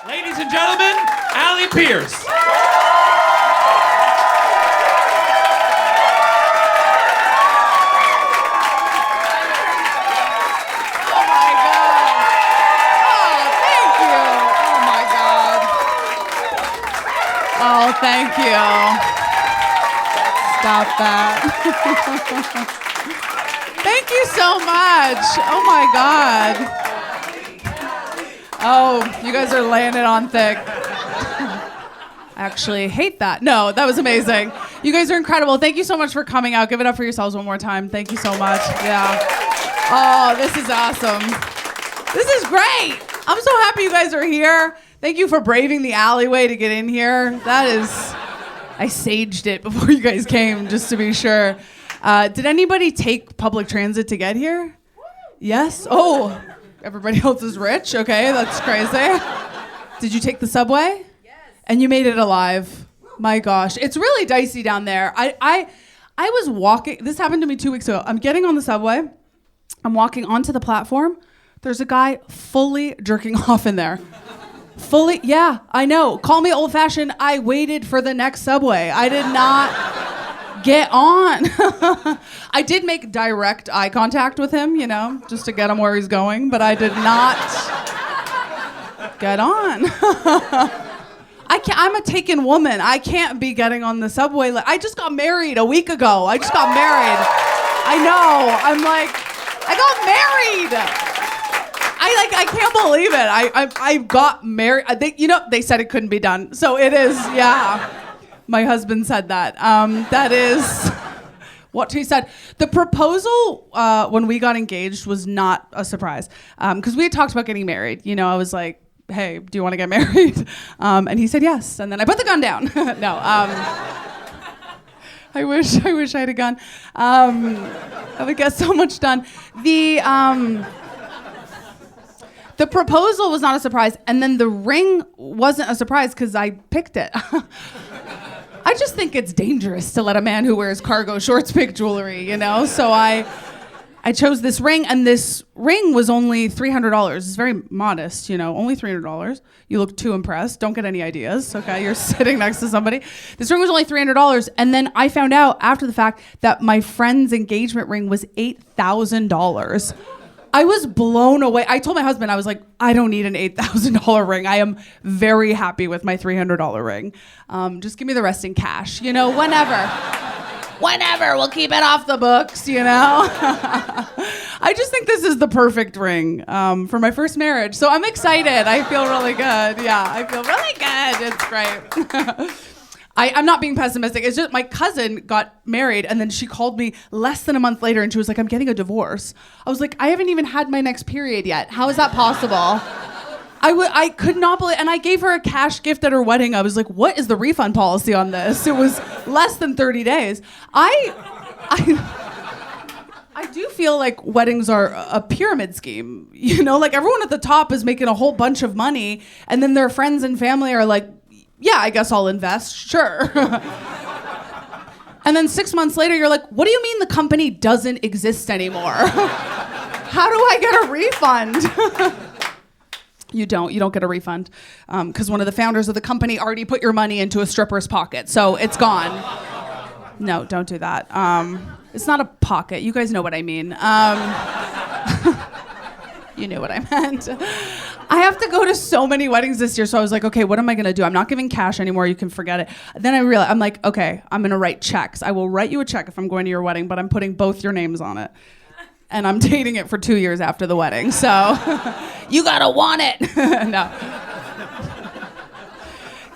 Ladies and gentlemen, Allie Pearse. Oh, thank you. Stop that. Thank you so much. Oh my God. Oh, you guys are laying it on thick. I actually hate that. No, that was amazing. You guys are incredible. Thank you so much for coming out. Give it up for yourselves one more time. Thank you so much. Yeah. Oh, this is awesome. This is great. I'm so happy you guys are here. Thank you for braving the alleyway to get in here. That is, I saged it before you guys came, just to be sure. Did anybody take public transit to get here? Yes? Oh, everybody else is rich? Okay, that's crazy. Did you take the subway? Yes. And you made it alive. My gosh. It's really dicey down there. I was walking, this happened to me 2 weeks ago. I'm getting on the subway. I'm walking onto the platform. There's a guy fully jerking off in there. Fully, yeah, I know. Call me old-fashioned. I waited for the next subway. I did not get on. I did make direct eye contact with him, you know, just to get him where he's going, but I did not get on. I'm a taken woman. I can't be getting on the subway. I just got married a week ago. I just got married. I know. I'm like, I got married. I can't believe it. I got married. They said it couldn't be done. So it is, yeah. My husband said that. That is what he said. The proposal when we got engaged was not a surprise. Because we had talked about getting married. You know, I was like, hey, do you want to get married? And he said yes. And then I put the gun down. No. I wish I had a gun. I would get so much done. The proposal was not a surprise, and then the ring wasn't a surprise because I picked it. I just think it's dangerous to let a man who wears cargo shorts pick jewelry, you know? So I chose this ring, and this ring was only $300. It's very modest, you know, only $300. You look too impressed. Don't get any ideas, okay? You're sitting next to somebody. This ring was only $300, and then I found out after the fact that my friend's engagement ring was $8,000. I was blown away. I told my husband, I was like, I don't need an $8,000 ring. I am very happy with my $300 ring. Just give me the rest in cash, you know, whenever. Whenever, we'll keep it off the books, you know? I just think this is the perfect ring for my first marriage. So I'm excited. I feel really good. Yeah, I feel really good. It's great. I'm not being pessimistic. It's just my cousin got married, and then she called me less than a month later, and she was like, I'm getting a divorce. I was like, I haven't even had my next period yet. How is that possible? I could not believe, and I gave her a cash gift at her wedding. I was like, what is the refund policy on this? It was less than 30 days. I do feel like weddings are a pyramid scheme. You know, like everyone at the top is making a whole bunch of money, and then their friends and family are like, yeah, I guess I'll invest, sure. And then 6 months later, you're like, what do you mean the company doesn't exist anymore? How do I get a refund? You don't get a refund because one of the founders of the company already put your money into a stripper's pocket, so it's gone. No, don't do that. It's not a pocket. You guys know what I mean. You knew what I meant. I have to go to so many weddings this year, so I was like, okay, what am I going to do? I'm not giving cash anymore. You can forget it. Then I realized, I'm like, okay, I'm going to write checks. I will write you a check if I'm going to your wedding, but I'm putting both your names on it. And I'm dating it for 2 years after the wedding, so you got to want it. No.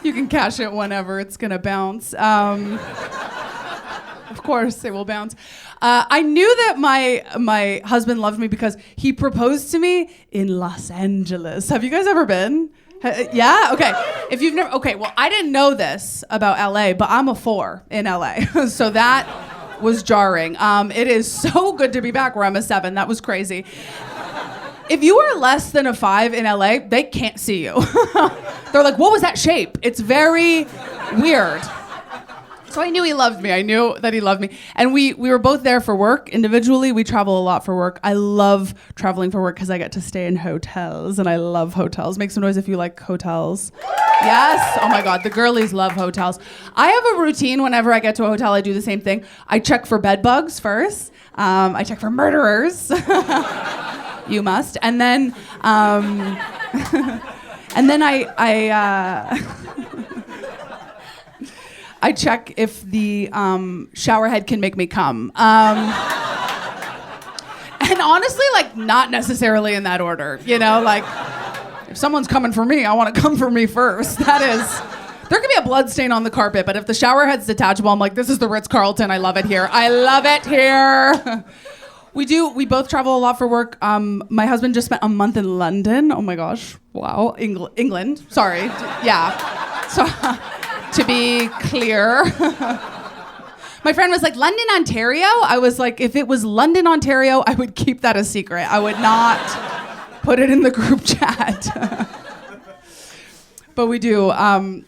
You can cash it whenever. It's going to bounce. Of course, it will bounce. I knew that my husband loved me because he proposed to me in Los Angeles. Have you guys ever been? Yeah? Okay. If you've never, okay, well, I didn't know this about LA, but I'm a 4 in LA. So that was jarring. It is so good to be back where I'm a 7. That was crazy. If you are less than a 5 in LA, they can't see you. They're like, what was that shape? It's very weird. So I knew he loved me. I knew that he loved me. And we were both there for work. Individually, we travel a lot for work. I love traveling for work because I get to stay in hotels, and I love hotels. Make some noise if you like hotels. Yes. Oh my God, the girlies love hotels. I have a routine whenever I get to a hotel. I do the same thing. I check for bed bugs first. I check for murderers. You must. And then, I check if the shower head can make me come. And honestly, like, not necessarily in that order, you know, like, if someone's coming for me, I want to come for me first. That is, there can be a blood stain on the carpet, but if the shower head's detachable, I'm like, this is the Ritz-Carlton. I love it here. I love it here. We both travel a lot for work. My husband just spent a month in London. Oh my gosh. Wow. England. Sorry. Yeah. So, to be clear. My friend was like, London, Ontario? I was like, if it was London, Ontario, I would keep that a secret. I would not put it in the group chat. But we do.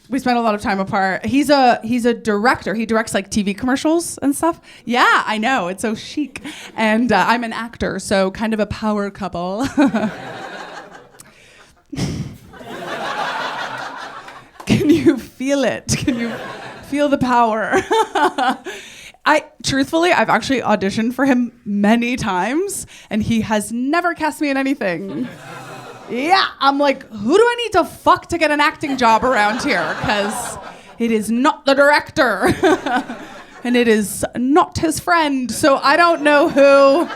We spend a lot of time apart. He's a director. He directs like TV commercials and stuff. Yeah, I know. It's so chic. And I'm an actor, so kind of a power couple. Can you feel it? Can you feel the power? Truthfully, I've actually auditioned for him many times, and he has never cast me in anything. Yeah, I'm like, who do I need to fuck to get an acting job around here? Because it is not the director. And it is not his friend, so I don't know who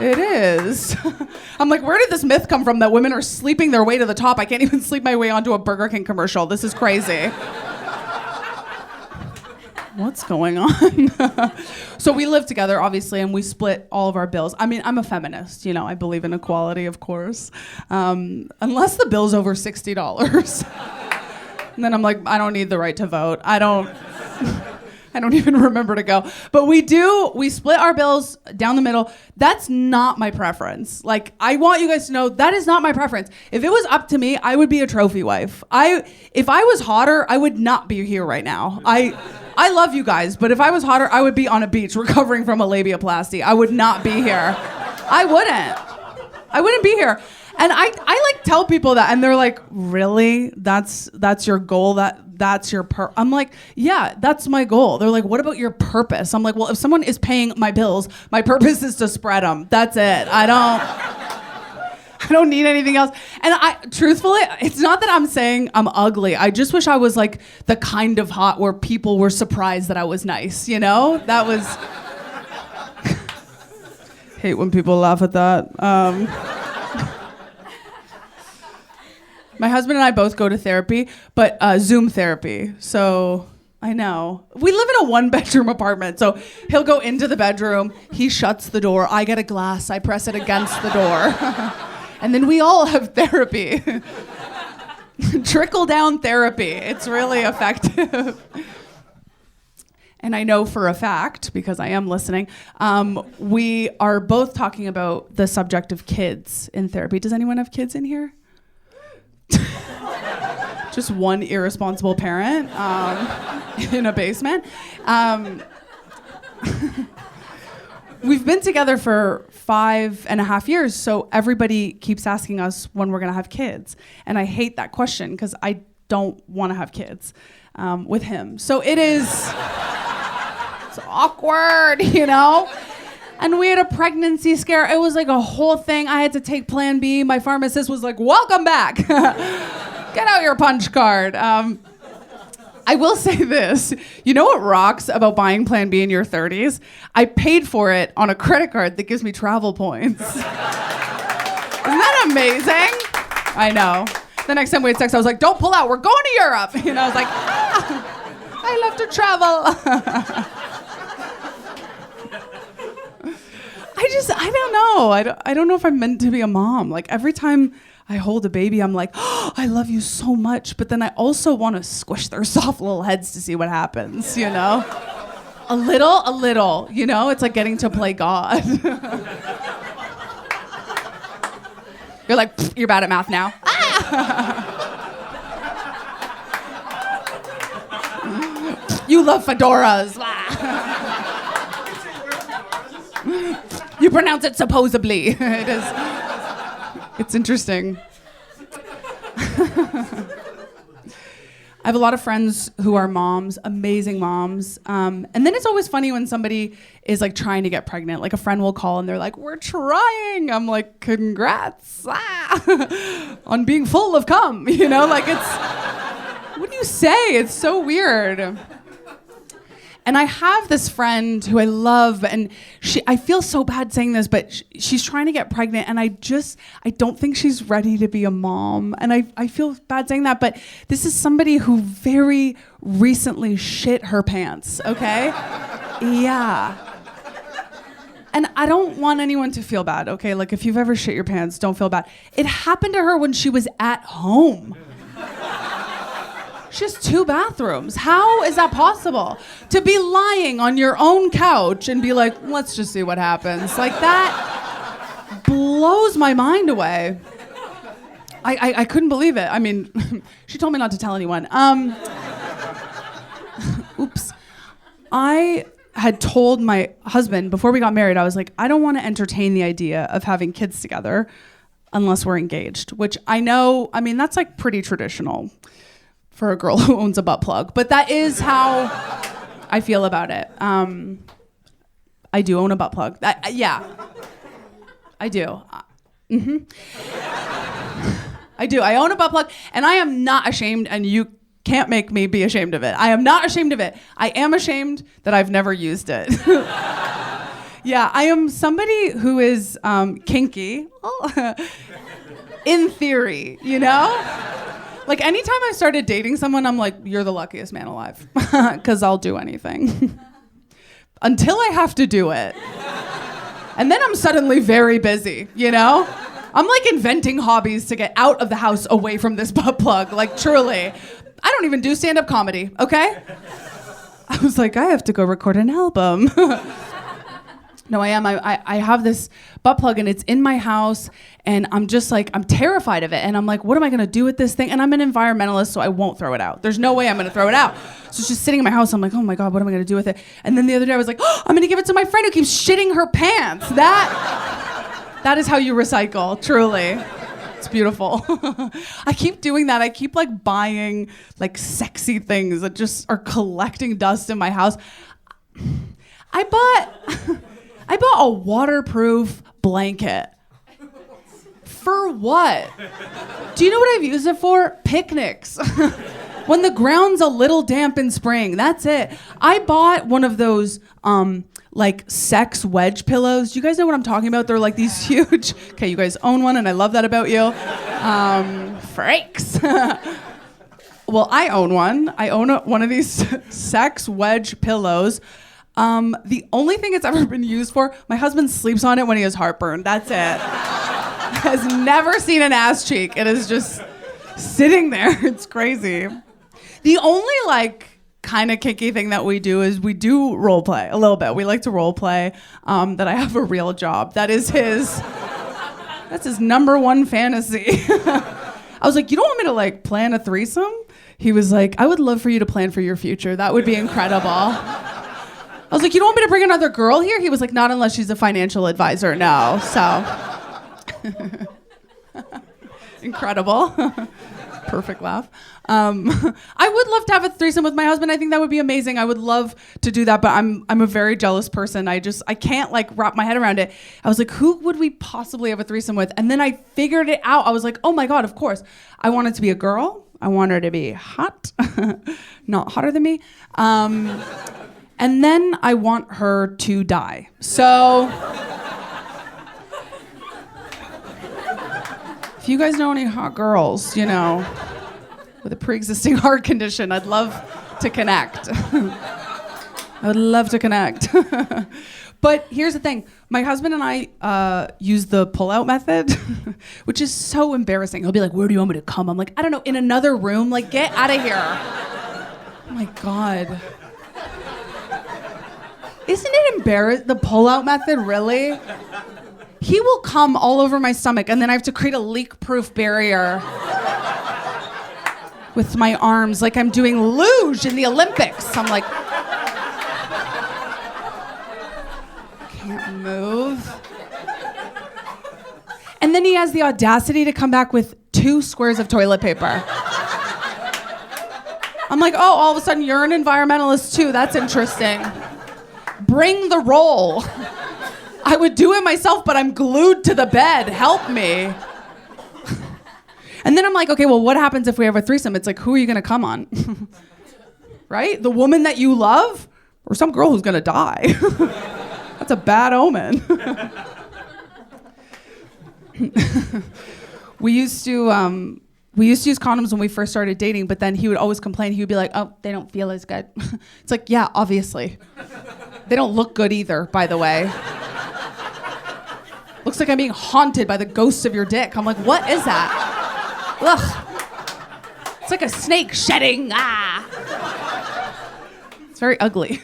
it is. I'm like, where did this myth come from that women are sleeping their way to the top? I can't even sleep my way onto a Burger King commercial. This is crazy. What's going on? So we live together, obviously, and we split all of our bills. I mean, I'm a feminist, you know, I believe in equality, of course. Unless the bill's over $60. And then I'm like, I don't need the right to vote. I don't even remember to go. But we split our bills down the middle. That's not my preference. Like, I want you guys to know that is not my preference. If it was up to me, I would be a trophy wife. If I was hotter, I would not be here right now. I love you guys, but if I was hotter, I would be on a beach recovering from a labiaplasty. I would not be here. I wouldn't be here. And I like tell people that, and they're like, really? That's your goal? That's your I'm like, yeah, that's my goal. They're like, what about your purpose? I'm like, well, if someone is paying my bills, my purpose is to spread them. That's it. I don't need anything else. And truthfully, it's not that I'm saying I'm ugly. I just wish I was like the kind of hot where people were surprised that I was nice, you know? That was... Hate when people laugh at that. My husband and I both go to therapy, but Zoom therapy. So I know. We live in a 1-bedroom apartment, so he'll go into the bedroom, he shuts the door, I get a glass, I press it against the door. And then we all have therapy. Trickle down therapy. It's really effective. And I know for a fact, because I am listening, we are both talking about the subject of kids in therapy. Does anyone have kids in here? Just one irresponsible parent in a basement. We've been together for 5.5 years, so everybody keeps asking us when we're gonna have kids. And I hate that question because I don't wanna have kids with him. So it's awkward, you know? And we had a pregnancy scare. It was like a whole thing. I had to take Plan B. My pharmacist was like, welcome back. Get out your punch card. I will say this. You know what rocks about buying Plan B in your 30s? I paid for it on a credit card that gives me travel points. Isn't that amazing? I know. The next time we had sex, I was like, don't pull out. We're going to Europe. You know, I was like, I love to travel. I don't know. I don't know if I'm meant to be a mom. Like, every time I hold a baby, I'm like, oh, I love you so much. But then I also want to squish their soft little heads to see what happens, you know? A little, you know? It's like getting to play God. You're like, you're bad at math now. you love fedoras. You pronounce it supposedly. It is. It's interesting. I have a lot of friends who are moms, amazing moms. And then it's always funny when somebody is like trying to get pregnant. Like a friend will call and they're like, we're trying. I'm like, congrats on being full of cum. You know, like it's, what do you say? It's so weird. And I have this friend who I love, and I feel so bad saying this, but she's trying to get pregnant, and I don't think she's ready to be a mom. And I feel bad saying that, but this is somebody who very recently shit her pants, okay? Yeah. And I don't want anyone to feel bad, okay? Like, if you've ever shit your pants, don't feel bad. It happened to her when she was at home. She has 2 bathrooms. How is that possible? To be lying on your own couch and be like, let's just see what happens. Like, that blows my mind away. I couldn't believe it. I mean, she told me not to tell anyone. Oops. I had told my husband before we got married, I was like, I don't want to entertain the idea of having kids together unless we're engaged, which I know, I mean, that's like pretty traditional for a girl who owns a butt plug, but that is how I feel about it. I do own a butt plug. Yeah, I do. I do. I own a butt plug, and I am not ashamed, and you can't make me be ashamed of it. I am not ashamed of it. I am ashamed that I've never used it. Yeah, I am somebody who is kinky, in theory, you know? Like, anytime I started dating someone, I'm like, you're the luckiest man alive, because I'll do anything. Until I have to do it. And then I'm suddenly very busy, you know? I'm like inventing hobbies to get out of the house away from this butt plug, like truly. I don't even do stand-up comedy, okay? I was like, I have to go record an album. No, I am. I have this butt plug, and it's in my house, and I'm just like, I'm terrified of it. And I'm like, what am I going to do with this thing? And I'm an environmentalist, so I won't throw it out. There's no way I'm going to throw it out. So it's just sitting in my house. I'm like, oh my God, what am I going to do with it? And then the other day I was like, oh, I'm going to give it to my friend who keeps shitting her pants. That is how you recycle, truly. It's beautiful. I keep doing that. I keep like buying like sexy things that just are collecting dust in my house. I bought a waterproof blanket. For what? Do you know what I've used it for? Picnics. When the ground's a little damp in spring, that's it. I bought one of those like sex wedge pillows. Do you guys know what I'm talking about? They're like these huge, okay, you guys own one and I love that about you. Freaks. Well, I own one. I own one of these sex wedge pillows. The only thing it's ever been used for, my husband sleeps on it when he has heartburn. That's it. Has never seen an ass cheek. It is just sitting there. It's crazy. The only like kind of kinky thing that we do is we do role play a little bit. We like to role play that I have a real job. That's his number one fantasy. I was like, you don't want me to like plan a threesome? He was like, I would love for you to plan for your future. That would be incredible. I was like, you don't want me to bring another girl here? He was like, not unless she's a financial advisor. No. So incredible. Perfect laugh. I would love to have a threesome with my husband. I think that would be amazing. I would love to do that, but I'm a very jealous person. I can't like wrap my head around it. I was like, who would we possibly have a threesome with? And then I figured it out. I was like, oh my God, of course. I want it to be a girl. I want her to be hot, not hotter than me. And then I want her to die. So if you guys know any hot girls, you know, with a pre-existing heart condition, I'd love to connect. I would love to connect. But here's the thing. My husband and I use the pull-out method, which is so embarrassing. He'll be like, where do you want me to come? I'm like, I don't know, in another room. Like, get out of here. Oh my God. Isn't it embarrassing? The pull-out method, really? He will come all over my stomach, and then I have to create a leak-proof barrier with my arms, like I'm doing luge in the Olympics. I'm like, can't move. And then he has the audacity to come back with 2 squares of toilet paper. I'm like, oh, all of a sudden you're an environmentalist too. That's interesting. Bring the roll. I would do it myself, but I'm glued to the bed. Help me. And then I'm like, okay, well, what happens if we have a threesome? It's like, who are you going to come on? Right? The woman that you love or some girl who's going to die? That's a bad omen. We used to use condoms when we first started dating, but then he would always complain. He would be like, oh, they don't feel as good. It's like, yeah, obviously. They don't look good either, by the way. Looks like I'm being haunted by the ghosts of your dick. I'm like, what is that? Ugh. It's like a snake shedding. Ah. It's very ugly.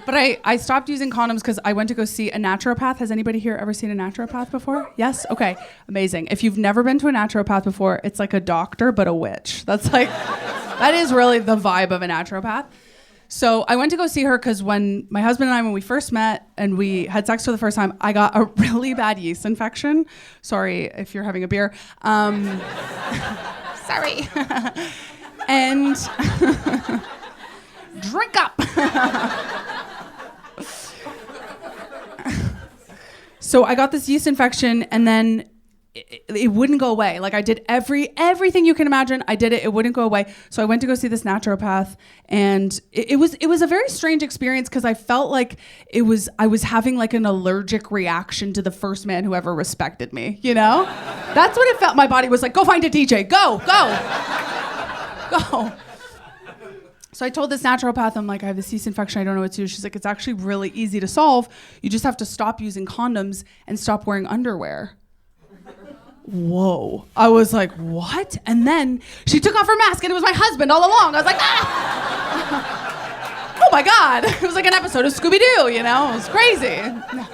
But I stopped using condoms because I went to go see a naturopath. Has anybody here ever seen a naturopath before? Yes? Okay. Amazing. If you've never been to a naturopath before, it's like a doctor but a witch. That is really the vibe of a naturopath. So I went to go see her because when my husband and I, when we first met and we had sex for the first time, I got a really bad yeast infection. Sorry if you're having a beer. Sorry. And drink up. So I got this yeast infection and then it wouldn't go away. Like I did everything you can imagine. I did it. It wouldn't go away. So I went to go see this naturopath, and it was a very strange experience because I felt like I was having like an allergic reaction to the first man who ever respected me. You know, that's what it felt. My body was like, go find a DJ. Go. So I told this naturopath, I'm like, I have this yeast infection. I don't know what to do. She's like, it's actually really easy to solve. You just have to stop using condoms and stop wearing underwear. Whoa. I was like, what? And then she took off her mask and it was my husband all along. I was like, ah! Oh my God. It was like an episode of Scooby-Doo, you know? It was crazy. No.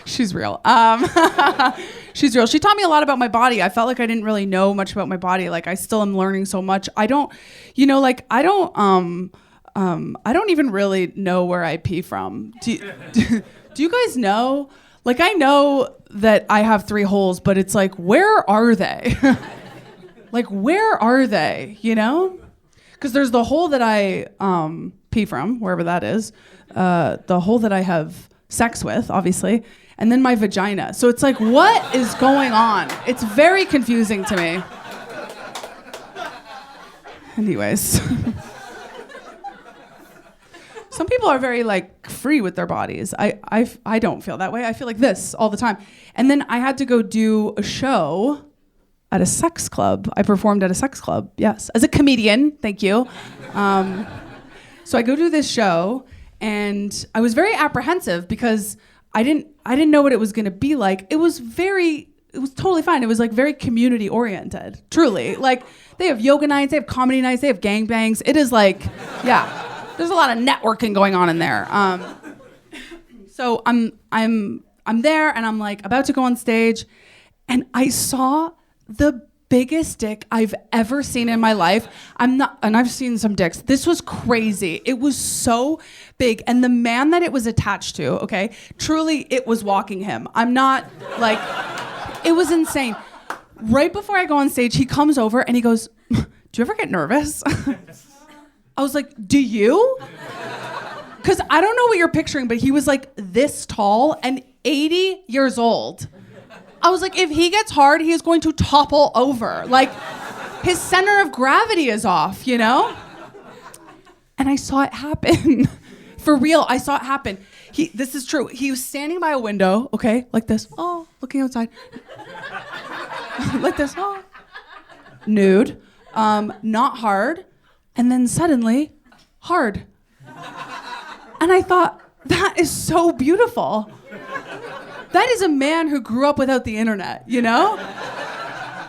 She's real. She's real. She taught me a lot about my body. I felt like I didn't really know much about my body. Like I still am learning so much. I don't even really know where I pee from. Do you guys know? Like, I know that I have 3 holes, but it's like, where are they? Like, where are they, you know? Because there's the hole that I pee from, wherever that is, the hole that I have sex with, obviously, and then my vagina. So it's like, what is going on? It's very confusing to me. Anyways. Some people are very like free with their bodies. I don't feel that way. I feel like this all the time. And then I had to go do a show at a sex club. I performed at a sex club, yes, as a comedian. Thank you. So I go do this show, and I was very apprehensive because I didn't know what it was going to be like. It was totally fine. It was like very community oriented, truly. Like they have yoga nights, they have comedy nights, they have gangbangs. It is like, yeah. There's a lot of networking going on in there. So I'm there and I'm like about to go on stage, and I saw the biggest dick I've ever seen in my life. And I've seen some dicks. This was crazy. It was so big. And the man that it was attached to, okay, truly it was walking him. I'm not like, it was insane. Right before I go on stage, he comes over and he goes, do you ever get nervous? I was like, do you? Because I don't know what you're picturing, but he was like this tall and 80 years old. I was like, if he gets hard, he is going to topple over. Like, his center of gravity is off, you know? And I saw it happen. For real, I saw it happen. This is true. He was standing by a window, okay, like this. Oh, looking outside. Like this. Oh. Nude. Not hard. And then suddenly, hard. And I thought, that is so beautiful. That is a man who grew up without the internet, you know?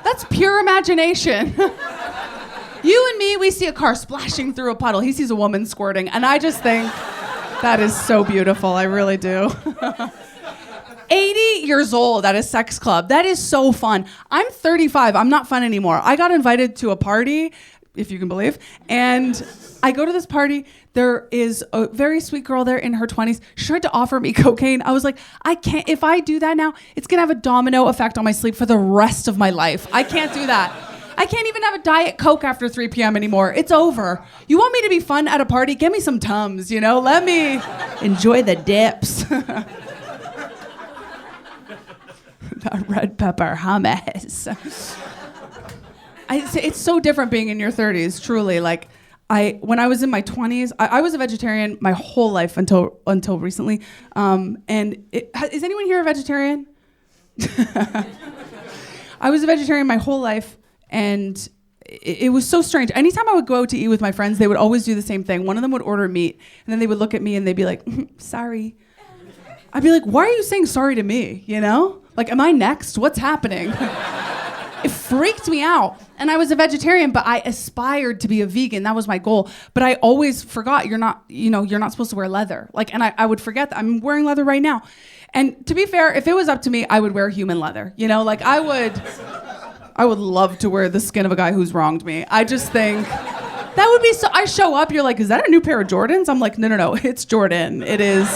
That's pure imagination. You and me, we see a car splashing through a puddle. He sees a woman squirting. And I just think, that is so beautiful. I really do. 80 years old at a sex club. That is so fun. I'm 35. I'm not fun anymore. I got invited to a party if you can believe. And I go to this party. There is a very sweet girl there in her 20s. She tried to offer me cocaine. I was like, I can't. If I do that now, it's going to have a domino effect on my sleep for the rest of my life. I can't do that. I can't even have a Diet Coke after 3 p.m. anymore. It's over. You want me to be fun at a party? Give me some Tums, you know? Let me enjoy the dips. The red pepper hummus. It's so different being in your 30s, truly. Like, when I was in my 20s, I was a vegetarian my whole life until recently. Is anyone here a vegetarian? I was a vegetarian my whole life, and it was so strange. Anytime I would go out to eat with my friends, they would always do the same thing. One of them would order meat, and then they would look at me and they'd be like, sorry. I'd be like, why are you saying sorry to me, you know? Like, am I next? What's happening? It freaked me out. And I was a vegetarian, but I aspired to be a vegan. That was my goal. But I always forgot you're not supposed to wear leather. Like, and I would forget that. I'm wearing leather right now. And to be fair, if it was up to me, I would wear human leather. You know, like I would love to wear the skin of a guy who's wronged me. I just think that would be so. I show up, you're like, is that a new pair of Jordans? I'm like, no, it's Jordan. It is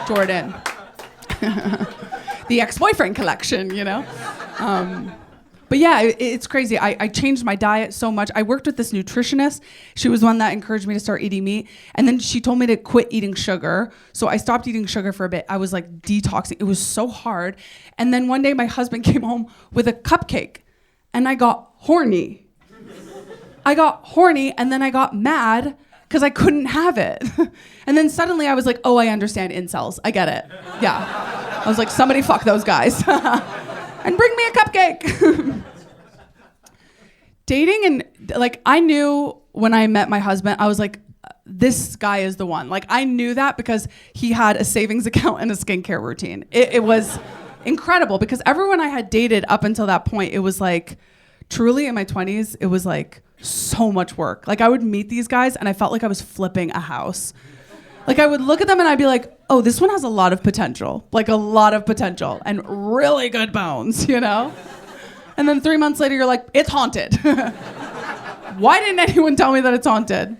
Jordan. The ex-boyfriend collection, you know? But yeah, it's crazy. I changed my diet so much. I worked with this nutritionist. She was one that encouraged me to start eating meat. And then she told me to quit eating sugar. So I stopped eating sugar for a bit. I was like detoxing. It was so hard. And then one day my husband came home with a cupcake and I got horny. And then I got mad because I couldn't have it. And then suddenly I was like, oh, I understand incels. I get it. Yeah. I was like, somebody fuck those guys. And bring me a cupcake. Dating and like, I knew when I met my husband, I was like, this guy is the one. Like, I knew that because he had a savings account and a skincare routine. It was incredible because everyone I had dated up until that point, it was like, truly in my 20s, it was like so much work. Like, I would meet these guys and I felt like I was flipping a house. Like, I would look at them and I'd be like, oh, this one has a lot of potential. Like, a lot of potential and really good bones, you know? And then 3 months later, you're like, it's haunted. Why didn't anyone tell me that it's haunted?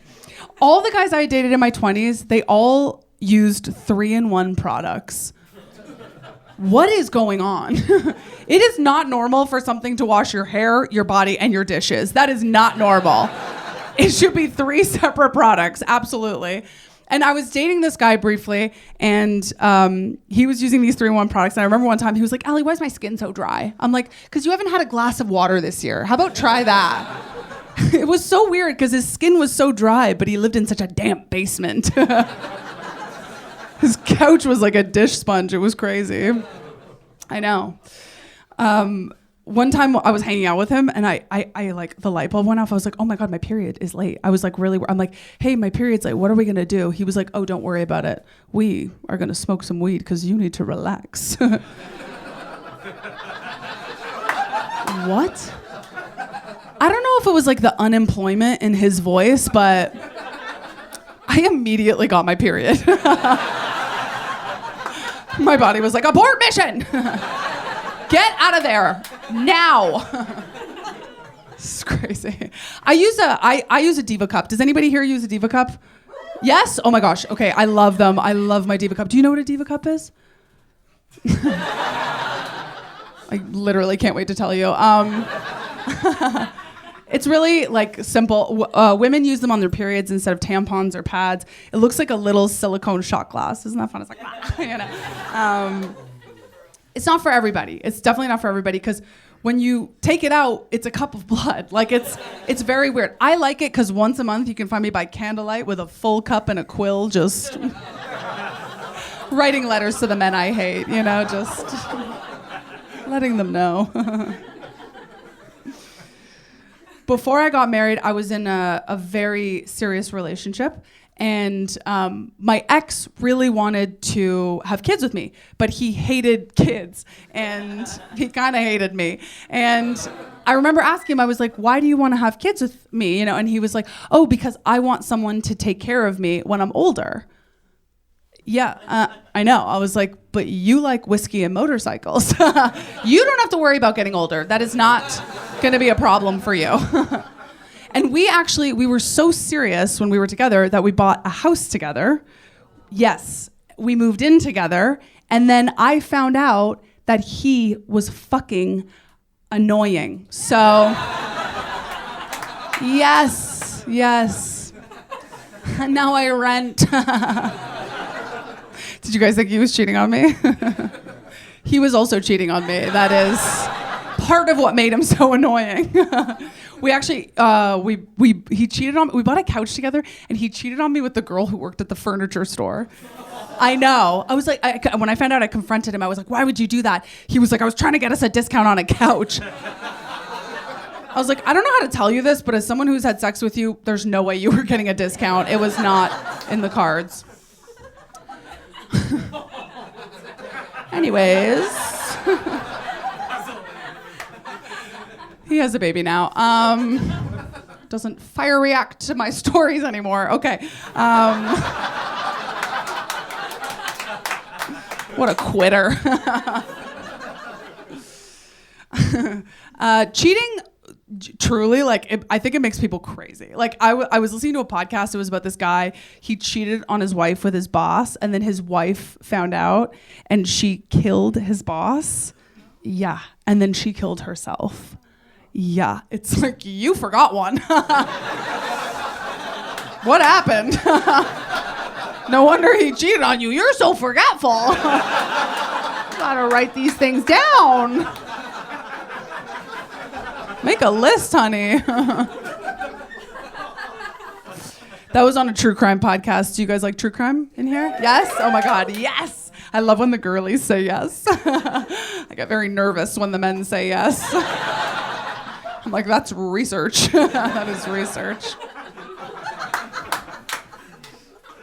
All the guys I dated in my 20s, they all used 3-in-1 products. What is going on? It is not normal for something to wash your hair, your body, and your dishes. That is not normal. It should be 3 separate products, absolutely. And I was dating this guy briefly, and he was using these 3-in-1 products. And I remember one time he was like, Allie, why is my skin so dry? I'm like, because you haven't had a glass of water this year. How about try that? It was so weird because his skin was so dry, but he lived in such a damp basement. His couch was like a dish sponge. It was crazy. I know. One time I was hanging out with him and I like the light bulb went off. I was like, oh my God, my period is late. I was like, I'm like, hey, my period's late. What are we going to do? He was like, oh, don't worry about it. We are going to smoke some weed because you need to relax. What? I don't know if it was like the unemployment in his voice, but I immediately got my period. My body was like, abort mission. Get out of there now. It's crazy. I use a Diva cup. Does anybody here use a Diva cup? Yes? Oh my gosh. Okay, I love them. I love my Diva cup. Do you know what a Diva cup is? I literally can't wait to tell you. It's really like simple. Women use them on their periods instead of tampons or pads. It looks like a little silicone shot glass. Isn't that fun? It's like, you know. It's not for everybody. It's definitely not for everybody because when you take it out, it's a cup of blood. Like it's very weird. I like it because once a month you can find me by candlelight with a full cup and a quill, just writing letters to the men I hate. You know, just letting them know. Before I got married, I was in a very serious relationship. And my ex really wanted to have kids with me, but he hated kids, and he kind of hated me. And I remember asking him, I was like, why do you want to have kids with me? You know, and he was like, oh, because I want someone to take care of me when I'm older. Yeah, I know. I was like, but you like whiskey and motorcycles. You don't have to worry about getting older. That is not going to be a problem for you. And then we were so serious when we were together that we bought a house together. Yes, we moved in together. And then I found out that he was fucking annoying. So, yes. Now I rent. Did you guys think he was cheating on me? He was also cheating on me. That is part of what made him so annoying. We actually, he cheated on me. We bought a couch together, and he cheated on me with the girl who worked at the furniture store. I know. I was like, when I found out, I confronted him. I was like, why would you do that? He was like, I was trying to get us a discount on a couch. I was like, I don't know how to tell you this, but as someone who's had sex with you, there's no way you were getting a discount. It was not in the cards. Anyways. He has a baby now. Doesn't fire react to my stories anymore. Okay. What a quitter. Cheating, truly, I think it makes people crazy. I was listening to a podcast. It was about this guy. He cheated on his wife with his boss, and then his wife found out, and she killed his boss. Yeah, and then she killed herself. Yeah, it's like, you forgot one. What happened? No wonder he cheated on you. You're so forgetful. Gotta write these things down. Make a list, honey. That was on a true crime podcast. Do you guys like true crime in here? Yes? Oh my God, yes. I love when the girlies say yes. I get very nervous when the men say yes. I'm like, that's research. That is research.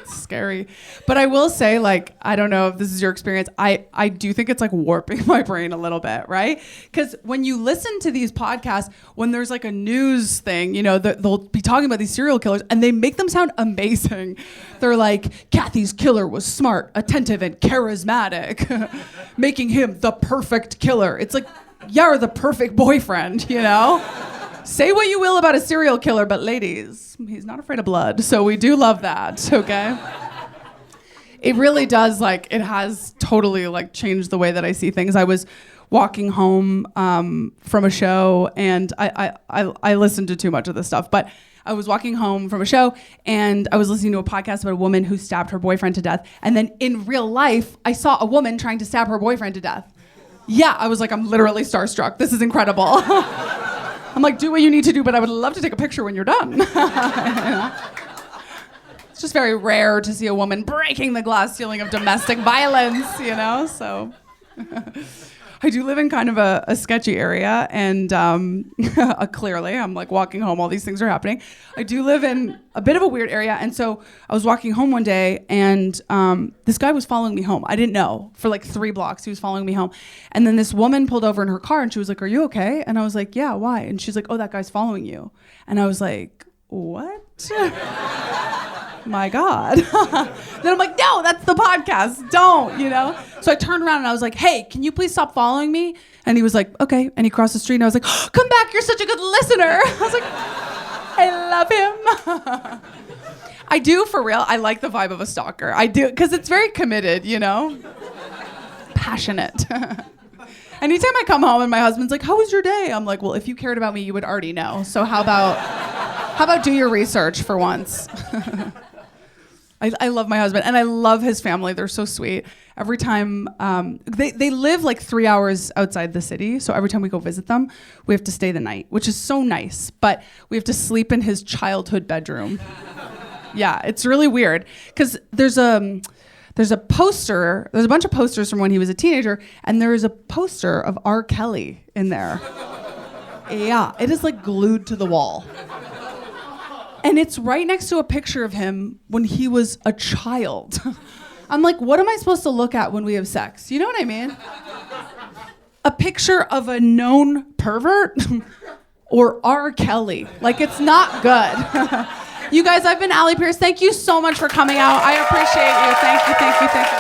It's scary. But I will say, I don't know if this is your experience. I do think it's warping my brain a little bit, right? Because when you listen to these podcasts, when there's a news thing, they'll be talking about these serial killers and they make them sound amazing. They're like, Kathy's killer was smart, attentive, and charismatic, making him the perfect killer. It's like, you're the perfect boyfriend, Say what you will about a serial killer, but ladies, he's not afraid of blood. So we do love that, okay? It really does, it has totally, changed the way that I see things. I was walking home from a show, and I listened to too much of this stuff, but I was walking home from a show, and I was listening to a podcast about a woman who stabbed her boyfriend to death. And then in real life, I saw a woman trying to stab her boyfriend to death. Yeah, I was like, I'm literally starstruck. This is incredible. I'm like, do what you need to do, but I would love to take a picture when you're done. It's just very rare to see a woman breaking the glass ceiling of domestic violence, so. I do live in kind of a sketchy area, and clearly I'm walking home, all these things are happening. I do live in a bit of a weird area, and so I was walking home one day, and this guy was following me home. I didn't know. For 3 blocks, he was following me home. And then this woman pulled over in her car, and she was like, are you okay? And I was like, yeah, why? And she's like, oh, that guy's following you. And I was like, what? My God. Then I'm like, no, that's the podcast. Don't, So I turned around and I was like, hey, can you please stop following me? And he was like, okay. And he crossed the street and I was like, oh, come back. You're such a good listener. I was like, I love him. I do, for real. I like the vibe of a stalker. I do, because it's very committed, Passionate. Anytime I come home and my husband's like, how was your day? I'm like, well, if you cared about me, you would already know. So how about do your research for once? I love my husband, and I love his family. They're so sweet. Every time, they live 3 hours outside the city, so every time we go visit them, we have to stay the night, which is so nice, but we have to sleep in his childhood bedroom. Yeah, it's really weird, because there's a poster, there's a bunch of posters from when he was a teenager, and there is a poster of R. Kelly in there. Yeah, it is glued to the wall. And it's right next to a picture of him when he was a child. I'm like, what am I supposed to look at when we have sex? You know what I mean? A picture of a known pervert or R. Kelly. It's not good. You guys, I've been Allie Pearse. Thank you so much for coming out. I appreciate you. Thank you.